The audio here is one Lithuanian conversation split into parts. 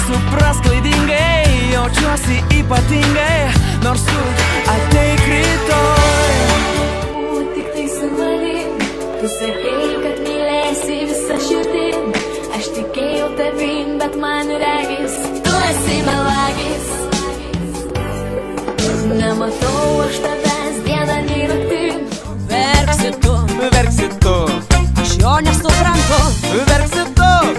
nesupras klaidingai, jaučiuosi ypatingai, nors tu ateik rytoj. Tik tai su manim, tu sakei, kad mylėsi visą širdin. Aš tikėjau tavim, bet man regis, tu esi melagis. Nematau aš tavęs dieną nei naktim. Verksi tu, aš jo nesuprantu.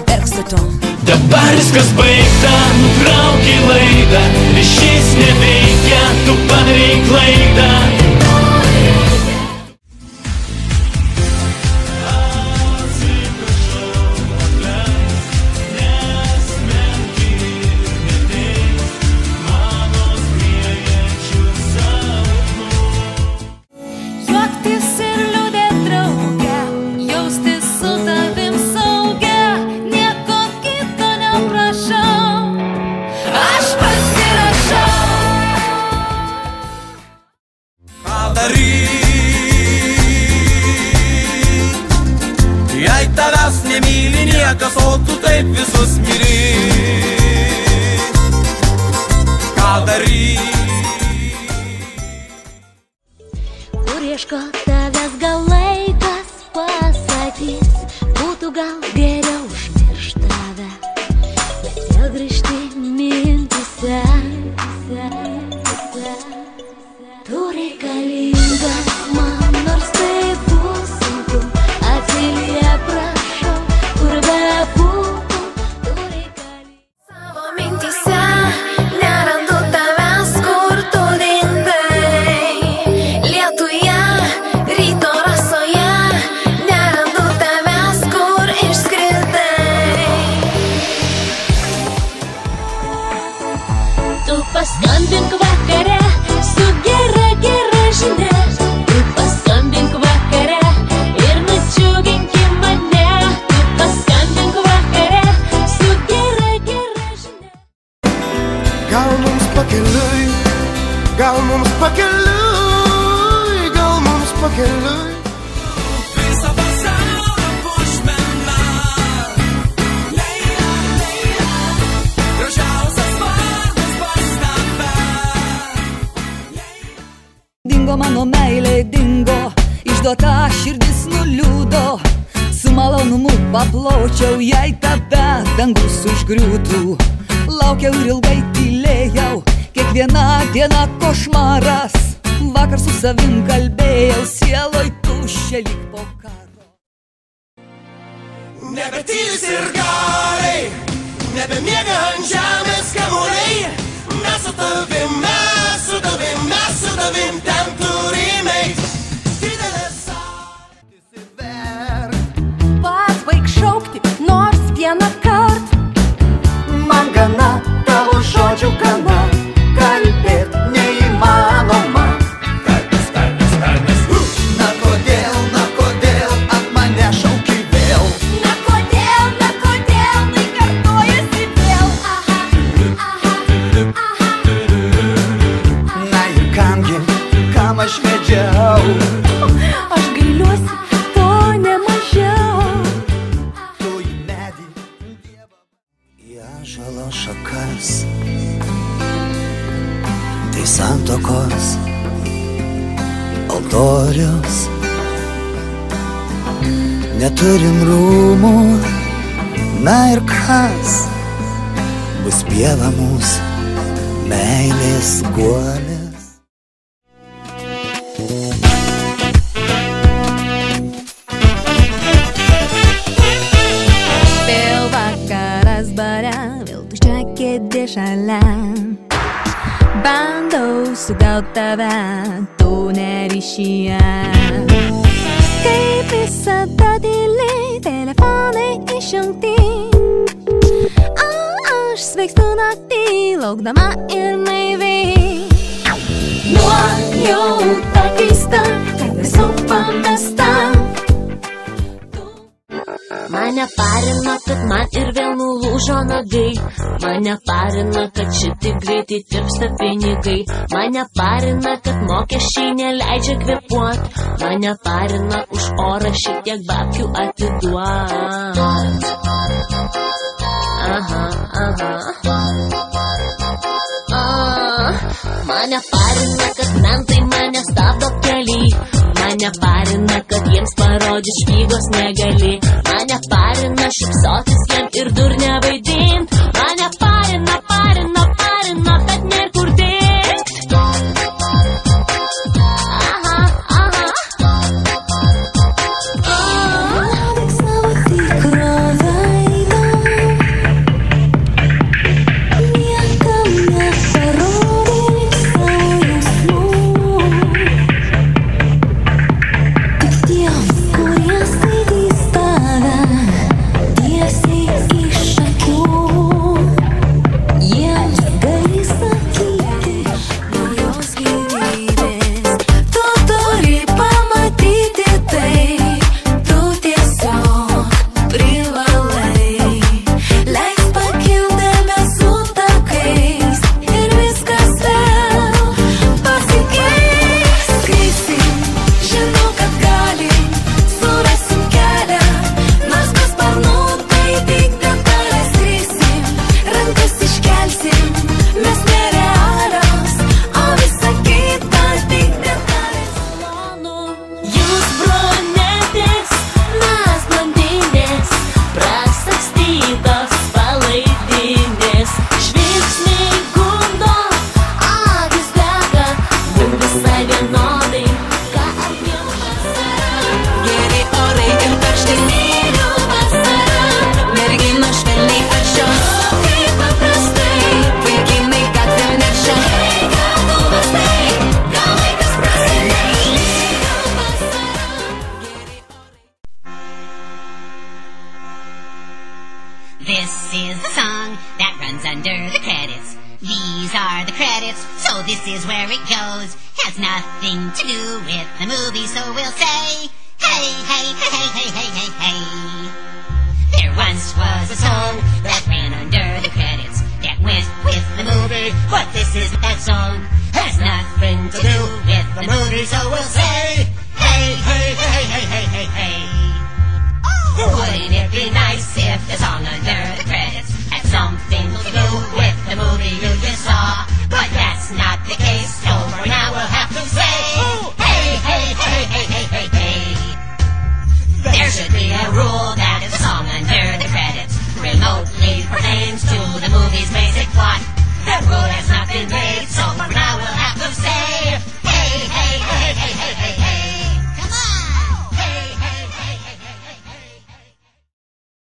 verksi tu. Dabar viskas baigta, nutraukė laidą, ryšys neveikia, tu padarei klaidą. Jei tavęs nemyli niekas, o tu taip visus myli, ką daryt? Kur ieško tavęs gal laikas pasakys, būtų gal geriau užmiršt tave, bet vėl grįžti mintise. Tu reikalingas man, nors tai bus sunku, atsilie prašau, kur bebūtum, tu reikalingas. Savo mintise nerandu tavęs, kur tu dingai. Lietuje, ryto rasoje, nerandu tavęs, kur išskridai. Tu paskambink vakare su gera žinia. Tu paskambink vakare ir nudžiuginki mane. Tu paskambink vakare su gera žinia. Gal mums pakeliui, gal mums pakeliui, gal mums pakeliui. Visą pasaulį pušmena, Leila, Leila, gražiausias vardas pas tave. Dingo mano meilė, dingo, išduota širdis nuliūdo. Su malonumu papločiau, jei tave dangus užgriūtų. Laukiau ir ilgai tylėjau, kiekviena diena košmaras. Vakar su savim kalbėjau, sieloj tuščia lyg po karo. Nebetylis ir galiai, nebemiega ant žemės kamuoliai. Mes su tavim, mes su tavim, mes su tavim ten turime eit. Didelė saulė įsiverk. Pats baig šaukti nors vieną kart. Man gana tavo žodžių gana, kalbėt neįmanoma. Kalbės. Na kodėl ant mane šauki vėl? Na kodėl, tai kartojasi vėl. Na ir kam aš vedžiau? Aš gailiuosi to nemažiau. Tu į medį, į ąžuolo šakas. Tai santuokos altorius. Neturim rūmų, na ir kas? Bus pieva mūsų, meilės guolis. Vėl vakaras bare, vėl tuščia kėdė šalia. Bandau sugaut tave, tu neryšyje. Kaip visada tyliai, telefonai išjungti. Aš sveikstu naktį, laukdama ir naiviai. Nuojauta keista, kad esu pamesta. Mane parina, kad man ir vėl nulūžo nagai. Mane parina, kad šitaip greitai tirpsta pinigai. Mane parina, kad mokesčiai neleidžia kvėpuot. Mane parina, už orą šiek tiek babkių atiduot. Aha. Mane parina, kad mentai mane stabdo kely. Mane parina, kad jiems parodys špygos negali. Mane parina, šypsotis jiem ir dur nevaidint. Mane parina, parina, parina, kad nėr kur dingt. Aha, aha. Tik savo tikro veido niekam neparodyk savo jausmų. Tik tiems, kurie skaitys tave tiesiai iš akių, jiems gali sakyti naujos gyvybės. Tu turi pamatyti tai, tu tiesiog privalai. Leis pakilt debesų takais ir viskas vėl pasikeis. Skrisim, žinau, kad galim, surasim kelią. Nors be sparnų, tai tik detalės skrisim. Rankas iškelsim, mes nerealios, o visa kita tik detalės. Jūs brunetės, mes blondinės, prasagstytos palaidinės. Žvilgsniai gundo, akys dega, mum visai vienodai, ką abiem vasara. Geri orai ir karšti Myliu vasarą, merginos švelniai atšios. kaip paprastai. Vaikinai gatvėm neršia. Ką tu mąstai, gal laikas prasidės. Myliu vasarą. This is the song that runs under the credits. These are the credits, so this is where it goes. Has nothing to do with the movie, so we'll say, hey, hey, hey, hey, hey, hey, hey. There once was a song that ran under the credits that went with the movie, but this is that song. Has nothing to do with the movie, so we'll say, hey, hey, hey, hey, hey, hey, hey. Wouldn't it be nice if the song under the